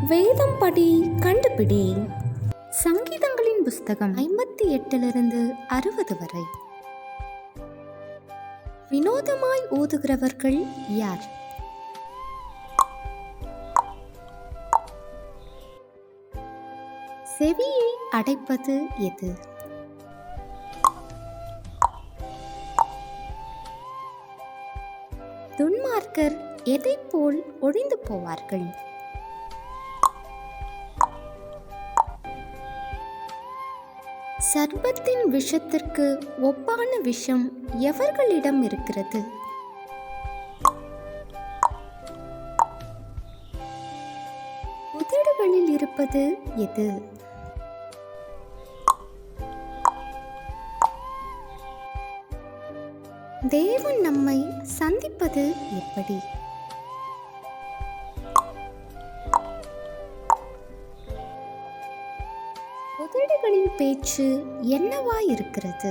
வேதம் படி கண்டுபிடி. சங்கீதங்களின் புஸ்தகம் 58 60 வரை. வினோதமாய் ஓதுகிறவர்கள் யார்? செவியை அடைப்பது எது? துன்மார்க்கர் எதை போல் ஒழிந்து போவார்கள்? சர்ப்பத்தின் விஷத்திற்கு ஒப்பான விஷம் எவர்களிடம் இருக்கிறது? உதடுகளில் இருப்பது எது? தேவன் நம்மை சந்திப்பது எப்படி? உதடுகளின் பேச்சு என்னவாயிருக்கிறது?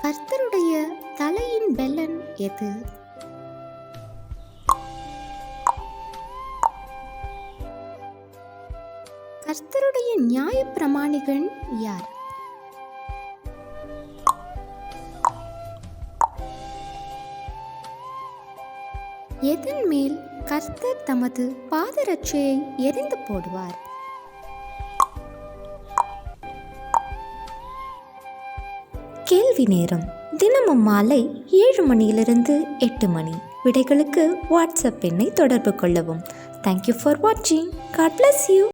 கர்த்தருடைய தலையின் பெலன் எது? கர்த்தருடைய நியாயப்பிரமாணிகள் யார்? எதன் மேல் கர்த்தர் தமது பாதரட்சையை எரிந்து போடுவார்? கேள்வி நேரம். தினமும் மாலை 7 மணியிலிருந்து 8 மணி. விடைகளுக்கு வாட்ஸ்அப் எண்ணை தொடர்பு கொள்ளவும். தேங்க்யூ ஃபார் வாட்சிங். God bless you.